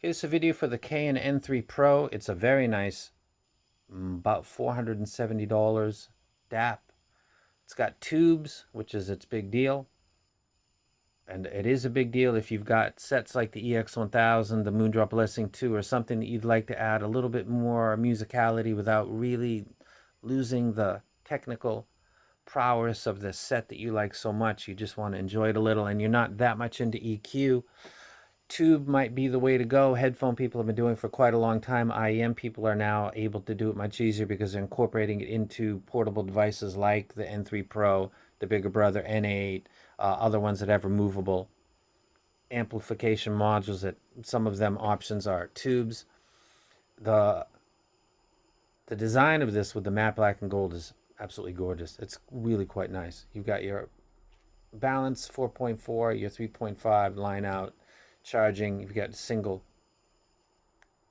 Here's a video for the Cayin N3 Pro. It's a very nice, about $470 DAP. It's got tubes, which is its big deal. And it is a big deal if you've got sets like the EX1000, the Moondrop Blessing 2, or something that you'd like to add a little bit more musicality without really losing the technical prowess of the set that you like so much. You just want to enjoy it a little, and you're not that much into EQ. Tube might be the way to go. Headphone people have been doing it for quite a long time. IEM people are now able to do it much easier because they're incorporating it into portable devices like the N3 Pro, the bigger brother N8, other ones that have removable amplification modules. That some of them options are tubes. The design of this with the matte black and gold is absolutely gorgeous. It's really quite nice. You've got your balance 4.4, your 3.5 line out. Charging, you've got a single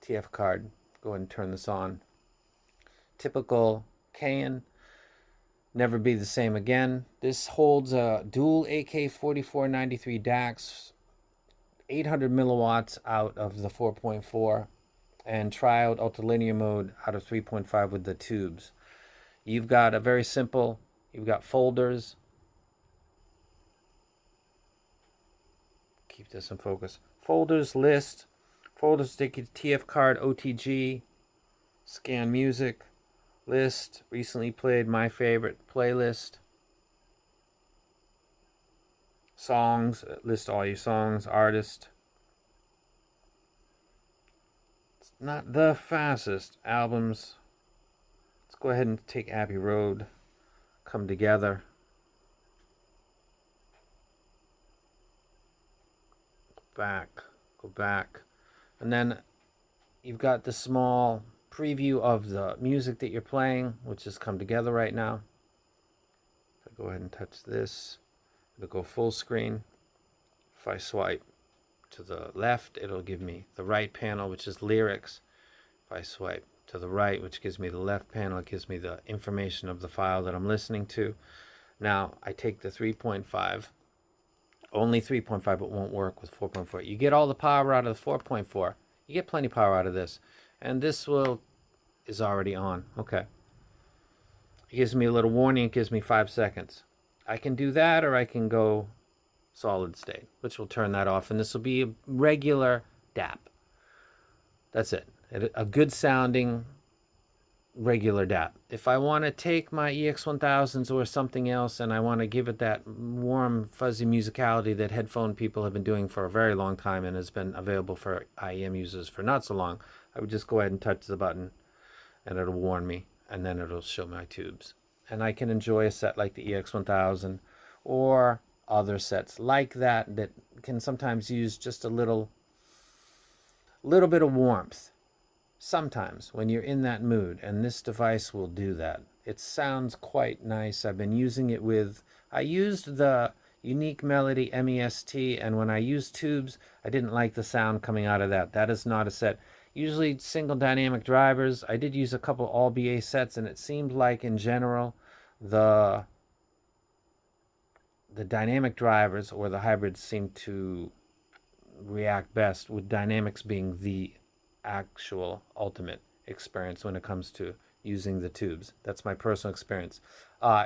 TF card. Go ahead and turn this on. Typical Cayin, never be the same again. This holds a dual AK4493 DACs, 800 milliwatts out of the 4.4, and triout ultralinear mode out of 3.5 with the tubes. You've got a very simple, you've got folders. Keep this in focus. Folders, list, folders, take your TF card, OTG, scan music, list, recently played, my favorite, playlist, songs, list all your songs, artist. It's not the fastest. Albums. Let's go ahead and take Abbey Road, come together. Go back, and then you've got the small preview of the music that you're playing, which has come together right now. If I go ahead and touch this, it'll go full screen. If I swipe to the left, it'll give me the right panel, which is lyrics. If I swipe to the right, which gives me the left panel, it gives me the information of the file that I'm listening to. Now I take the 3.5. Only 3.5, but won't work with 4.4. You get all the power out of the 4.4. You get plenty of power out of this. And this is already on. Okay. It gives me a little warning. It gives me 5 seconds. I can do that, or I can go solid state, which will turn that off. And this will be a regular DAP. That's it. A good sounding regular DAP. If I want to take my EX1000s or something else and I want to give it that warm, fuzzy musicality that headphone people have been doing for a very long time and has been available for IEM users for not so long, I would just go ahead and touch the button and it'll warn me, and then it'll show my tubes. And I can enjoy a set like the EX1000 or other sets like that that can sometimes use just a little bit of warmth. Sometimes when you're in that mood, and this device will do that. It sounds quite nice. I've been using it with, I used the Unique Melody MEST, and when I used tubes, I didn't like the sound coming out of that. That is not a set. Usually single dynamic drivers. I did use a couple all BA sets, and it seemed like in general the dynamic drivers or the hybrids seem to react best, with dynamics being the actual ultimate experience when it comes to using the tubes. That's my personal experience.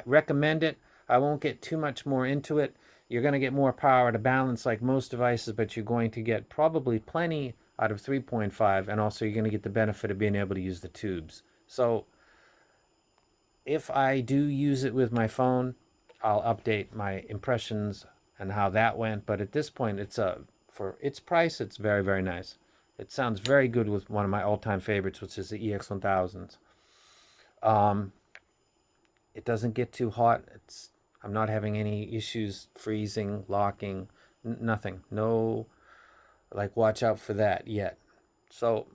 Recommend it. I won't get too much more into it. You're going to get more power to balance like most devices, but you're going to get probably plenty out of 3.5, and also you're going to get the benefit of being able to use the tubes. So if I do use it with my phone, I'll update my impressions and how that went, but at this point, for its price, it's very, very nice. It sounds very good with one of my all-time favorites, which is the EX1000s. It doesn't get too hot. I'm not having any issues freezing, locking, nothing. No, like, watch out for that yet. So,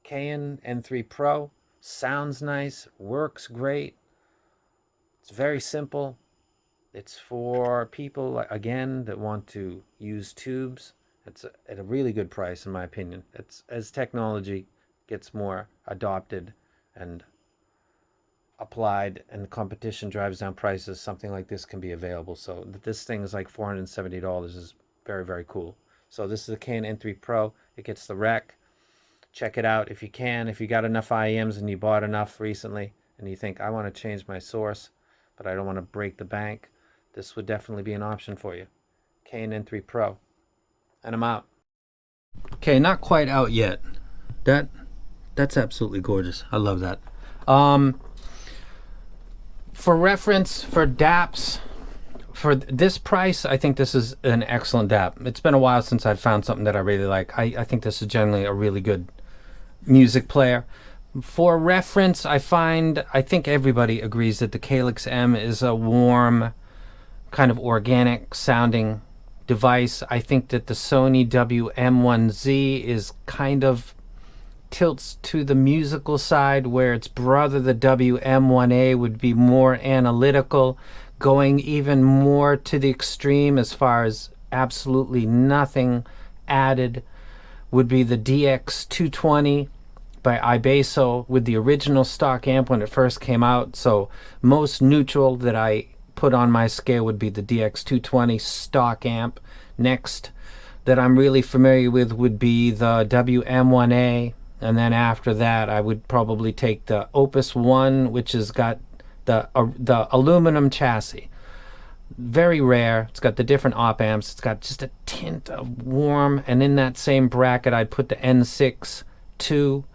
Cayin N3 Pro sounds nice, works great. It's very simple. It's for people, again, that want to use tubes. It's at a really good price, in my opinion. It's, as technology gets more adopted and applied and competition drives down prices, something like this can be available. So this thing is like $470 is very, very cool. So this is the Cayin N3 Pro. It gets the rec. Check it out if you can. If you got enough IEMs and you bought enough recently and you think, I want to change my source, but I don't want to break the bank, this would definitely be an option for you. Cayin N3 Pro. And I'm out. Okay, not quite out yet. That's absolutely gorgeous. I love that. For reference, for DAPs, for this price, I think this is an excellent DAP. It's been a while since I've found something that I really like. I think this is generally a really good music player. For reference, I think everybody agrees that the Calyx M is a warm, kind of organic sounding device. I think that the Sony WM1Z is kind of tilts to the musical side, where its brother, the WM1A, would be more analytical, going even more to the extreme as far as absolutely nothing added would be the DX220 by Ibeso with the original stock amp when it first came out. So most neutral that I put on my scale would be the DX220 stock amp. Next that I'm really familiar with would be the WM1A, and then after that I would probably take the Opus 1, which has got the aluminum chassis. Very rare. It's got the different op amps. It's got just a tint of warm, and in that same bracket I'd put the N6 2,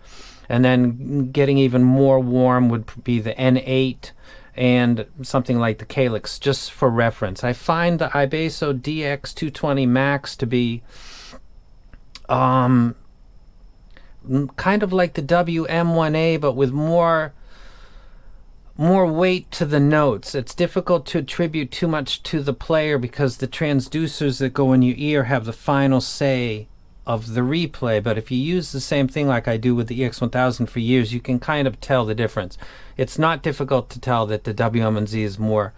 and then getting even more warm would be the N8 and something like the Calyx, just for reference. I find the Ibeso DX220 Max to be kind of like the WM1A, but with more weight to the notes. It's difficult to attribute too much to the player because the transducers that go in your ear have the final say of the replay. But if you use the same thing like I do with the EX1000 for years, you can kind of tell the difference. It's not difficult to tell that the WM1Z is more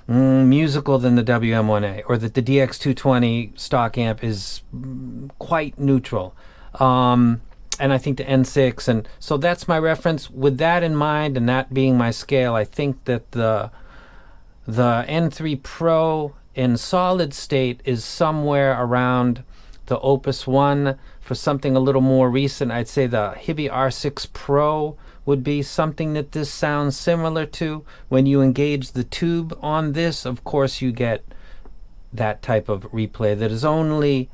musical than the WM1A, or that the DX220 stock amp is quite neutral. And I think the N6, and so that's my reference. With that in mind, and that being my scale, I think that the N3 Pro in solid state is somewhere around the Opus 1. For something a little more recent, I'd say the Hibby R6 Pro would be something that this sounds similar to. When you engage the tube on this, of course you get that type of replay that is only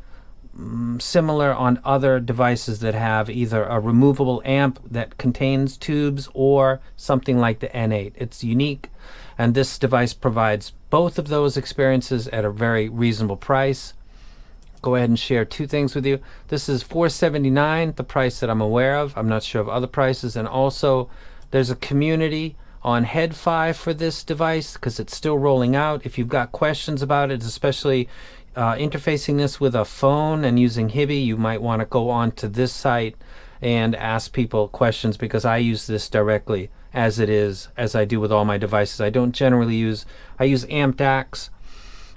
similar on other devices that have either a removable amp that contains tubes or something like the N8. It's unique, and this device provides both of those experiences at a very reasonable price. Go ahead and share two things with you. This is $479, the price that I'm aware of. I'm not sure of other prices. And also there's a community on Head5 for this device because it's still rolling out. If you've got questions about it, especially interfacing this with a phone and using Hibby, you might want to go on to this site and ask people questions, because I use this directly as it is, as I do with all my devices. I don't generally use, I use amp DACs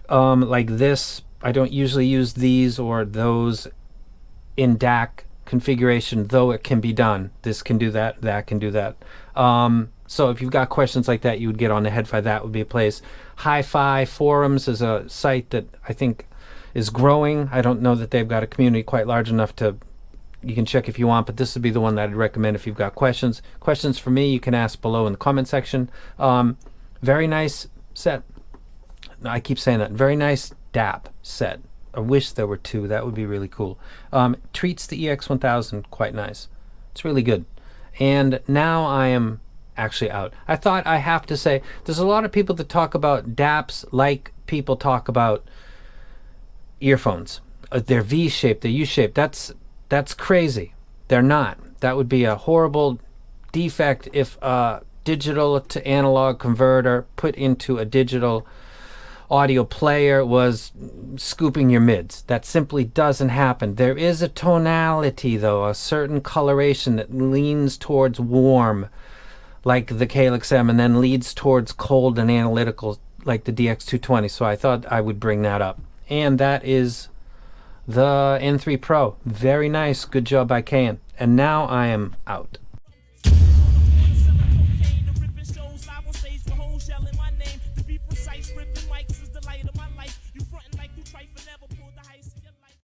like this. I don't usually use these or those in DAC configuration, though it can be done. This can do that, that can do that. So if you've got questions like that, you would get on the Head5. That would be a place. Hi-Fi Forums is a site that I think is growing. I don't know that they've got a community quite large enough to, you can check if you want, but this would be the one that I'd recommend if you've got questions. Questions for me, you can ask below in the comment section. Very nice set. I keep saying that. Very nice DAP set. I wish there were two. That would be really cool. Treats the EX1000 quite nice. It's really good. And now I am actually out. I thought I have to say, there's a lot of people that talk about DAPs like people talk about earphones. They're V-shaped, they're U-shaped. That's crazy. They're not. That would be a horrible defect if a digital to analog converter put into a digital audio player was scooping your mids. That simply doesn't happen. There is a tonality, though, a certain coloration that leans towards warm, like the Calyx M, and then leads towards cold and analytical, like the DX220. So I thought I would bring that up. And that is the N3 Pro. Very nice. Good job by Cayin. And now I am out.